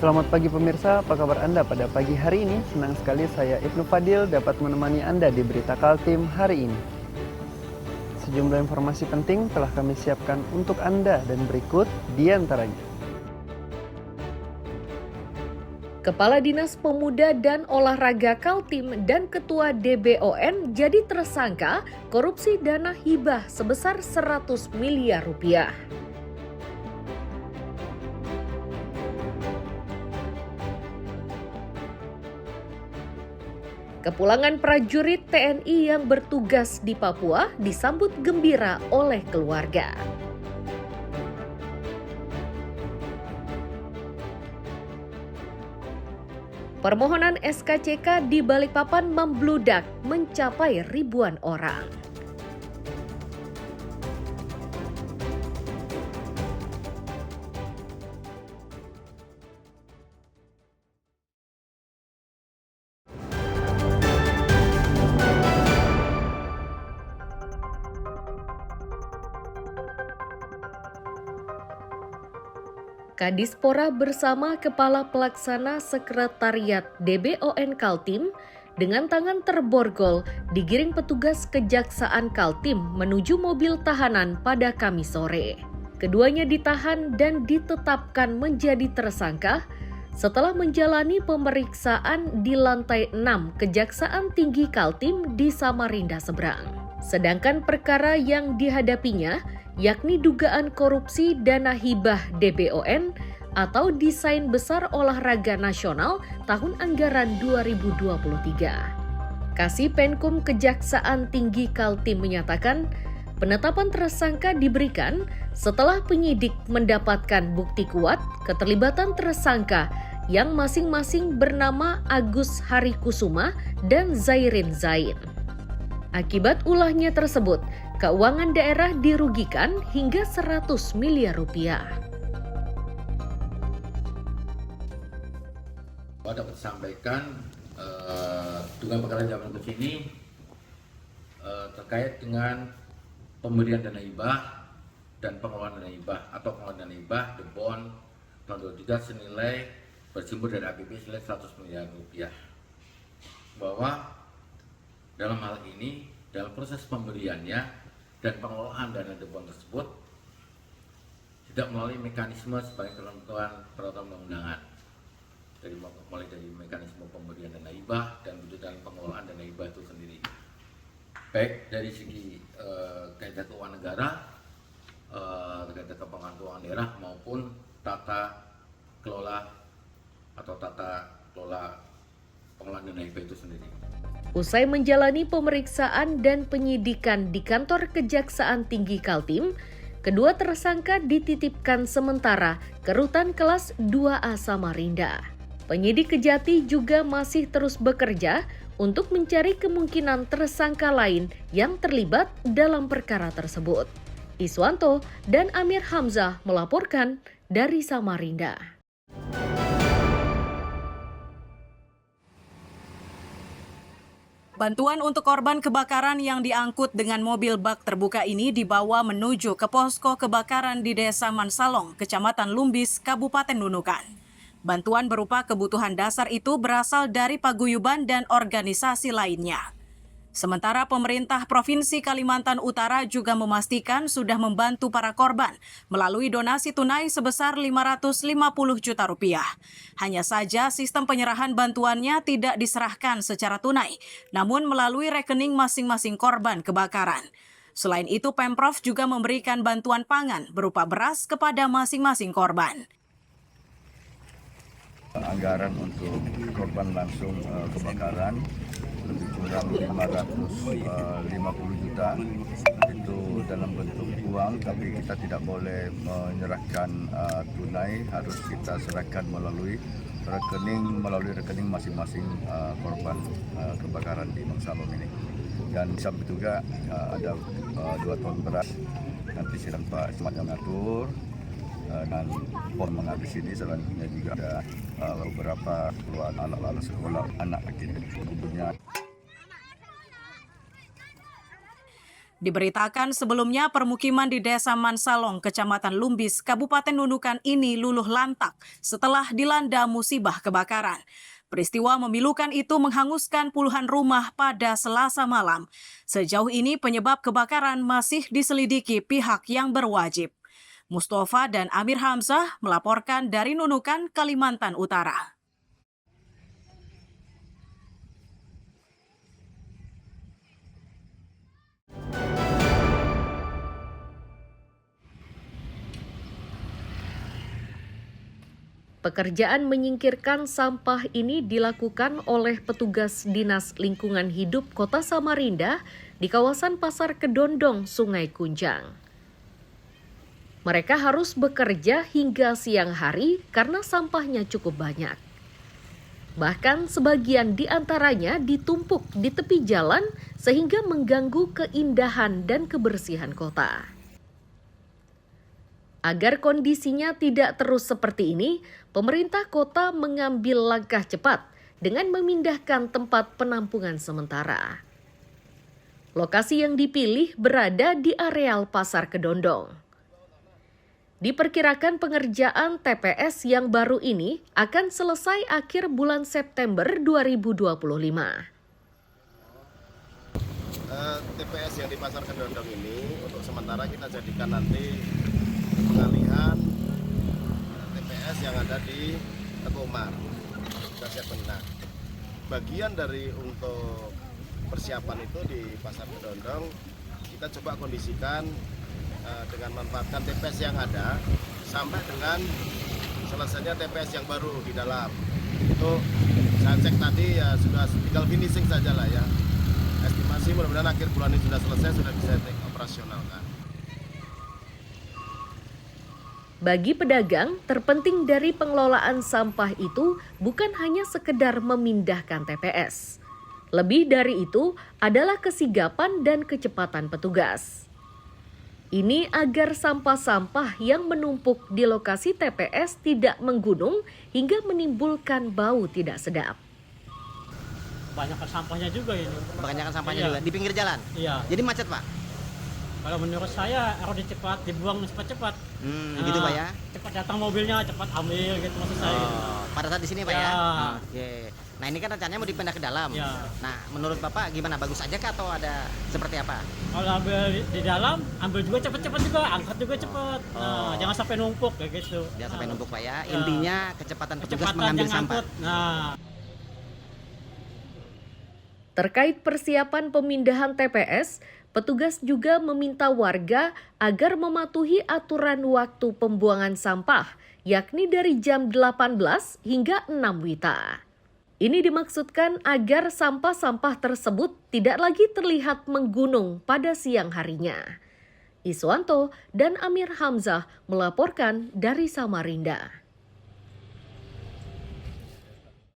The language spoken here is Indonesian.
Selamat pagi pemirsa, apa kabar Anda pada pagi hari ini? Senang sekali saya Ibnu Fadil dapat menemani Anda di Berita Kaltim hari ini. Sejumlah informasi penting telah kami siapkan untuk Anda dan berikut di antaranya. Kepala Dinas Pemuda dan Olahraga Kaltim dan Ketua DBON jadi tersangka korupsi dana hibah sebesar 100 miliar rupiah. Kepulangan prajurit TNI yang bertugas di Papua disambut gembira oleh keluarga. Permohonan SKCK di Balikpapan membludak mencapai ribuan orang. Kadispora bersama Kepala Pelaksana Sekretariat DBON Kaltim dengan tangan terborgol digiring petugas Kejaksaan Kaltim menuju mobil tahanan pada Kamis sore. Keduanya ditahan dan ditetapkan menjadi tersangka setelah menjalani pemeriksaan di lantai 6 Kejaksaan Tinggi Kaltim di Samarinda seberang. Sedangkan perkara yang dihadapinya yakni dugaan korupsi dana hibah DBON atau Desain Besar Olahraga Nasional tahun anggaran 2023. Kasih Penkum Kejaksaan Tinggi Kaltim menyatakan penetapan tersangka diberikan setelah penyidik mendapatkan bukti kuat keterlibatan tersangka yang masing-masing bernama Agus Harikusuma dan Zairin Zain. Akibat ulahnya tersebut, keuangan daerah dirugikan hingga 100 miliar rupiah. Dapat disampaikan dugaan perkara zaman ke sini terkait dengan pemberian dana hibah dan pengelolaan dana hibah atau pengelolaan dana hibah The Bond tahun 2023 senilai bersumber dari APBD senilai 100 miliar rupiah. Bahwa dalam hal ini, dalam proses pemberiannya dan pengelolaan dana The Bond tersebut tidak melalui mekanisme sebagai ketentuan peraturan undang-undangan, mulai dari mekanisme pemberian dana hibah dan dalam pengelolaan dana hibah itu sendiri, baik dari segi kaitan keuangan negara, kaitan keuangan daerah maupun tata kelola atau tata kelola pengelolaan dana hibah itu sendiri. Usai menjalani pemeriksaan dan penyidikan di kantor Kejaksaan Tinggi Kaltim, kedua tersangka dititipkan sementara ke Rutan Kelas 2A Samarinda. Penyidik Kejati juga masih terus bekerja untuk mencari kemungkinan tersangka lain yang terlibat dalam perkara tersebut. Iswanto dan Amir Hamzah melaporkan dari Samarinda. Bantuan untuk korban kebakaran yang diangkut dengan mobil bak terbuka ini dibawa menuju ke posko kebakaran di Desa Mansalong, Kecamatan Lumbis, Kabupaten Nunukan. Bantuan berupa kebutuhan dasar itu berasal dari paguyuban dan organisasi lainnya. Sementara pemerintah Provinsi Kalimantan Utara juga memastikan sudah membantu para korban melalui donasi tunai sebesar 550 juta rupiah. Hanya saja sistem penyerahan bantuannya tidak diserahkan secara tunai, namun melalui rekening masing-masing korban kebakaran. Selain itu, Pemprov juga memberikan bantuan pangan berupa beras kepada masing-masing korban. Anggaran untuk korban langsung kebakaran lebih kurang 550 juta itu dalam bentuk uang, tapi kita tidak boleh menyerahkan tunai, harus kita serahkan melalui rekening masing-masing korban kebakaran di Mansalong ini. Dan sampai juga ada 2 ton beras, nanti sedang Pak Camat yang mengatur dan pon menghabis ini. Selanjutnya juga ada beberapa keluar alat-alat sekolah anak kita tentunya. Diberitakan sebelumnya permukiman di Desa Mansalong, Kecamatan Lumbis, Kabupaten Nunukan ini luluh lantak setelah dilanda musibah kebakaran. Peristiwa memilukan itu menghanguskan puluhan rumah pada Selasa malam. Sejauh ini penyebab kebakaran masih diselidiki pihak yang berwajib. Mustafa dan Amir Hamzah melaporkan dari Nunukan, Kalimantan Utara. Pekerjaan menyingkirkan sampah ini dilakukan oleh petugas Dinas Lingkungan Hidup Kota Samarinda di kawasan Pasar Kedondong, Sungai Kunjang. Mereka harus bekerja hingga siang hari karena sampahnya cukup banyak. Bahkan sebagian di antaranya ditumpuk di tepi jalan sehingga mengganggu keindahan dan kebersihan kota. Agar kondisinya tidak terus seperti ini, pemerintah kota mengambil langkah cepat dengan memindahkan tempat penampungan sementara. Lokasi yang dipilih berada di areal Pasar Kedondong. Diperkirakan pengerjaan TPS yang baru ini akan selesai akhir bulan September 2025. TPS yang di Pasar Kedondong ini untuk sementara kita jadikan nanti pengalihan TPS yang ada di Tekomar. Kita siapkan. Nah, bagian dari untuk persiapan itu di Pasar Kedondong kita coba kondisikan dengan memanfaatkan TPS yang ada sampai dengan selesainya TPS yang baru di dalam. Itu saya cek tadi ya sudah tinggal finishing saja lah ya. Estimasi mudah-mudahan akhir bulan ini sudah selesai, sudah bisa operasionalkan. Bagi pedagang, terpenting dari pengelolaan sampah itu bukan hanya sekedar memindahkan TPS. Lebih dari itu adalah kesigapan dan kecepatan petugas. Ini agar sampah-sampah yang menumpuk di lokasi TPS tidak menggunung hingga menimbulkan bau tidak sedap. Kebanyakan sampahnya juga ini. Kebanyakan sampahnya Iya. juga di pinggir jalan. Iya. Jadi macet, Pak. Kalau menurut saya harus dibuang cepat-cepat. Gitu, Pak ya. Cepat datang mobilnya, cepat ambil gitu maksud saya. Oh, pada saat di sini, Pak ya. Ya. Oke. Nah, ini kan rencananya mau dipindah ke dalam. Ya. Nah, menurut Bapak gimana? Bagus aja kah atau ada seperti apa? Kalau ambil di dalam, ambil juga cepat-cepat juga, angkat juga cepat. Nah, jangan sampai numpuk kayak gitu. Jangan sampai numpuk, Pak ya. Ya. Intinya kecepatan petugas Kecepatan mengambil yang sampah. angkut. Nah. Terkait persiapan pemindahan TPS, petugas juga meminta warga agar mematuhi aturan waktu pembuangan sampah, yakni dari jam 18 hingga 6 WITA. Ini dimaksudkan agar sampah-sampah tersebut tidak lagi terlihat menggunung pada siang harinya. Iswanto dan Amir Hamzah melaporkan dari Samarinda.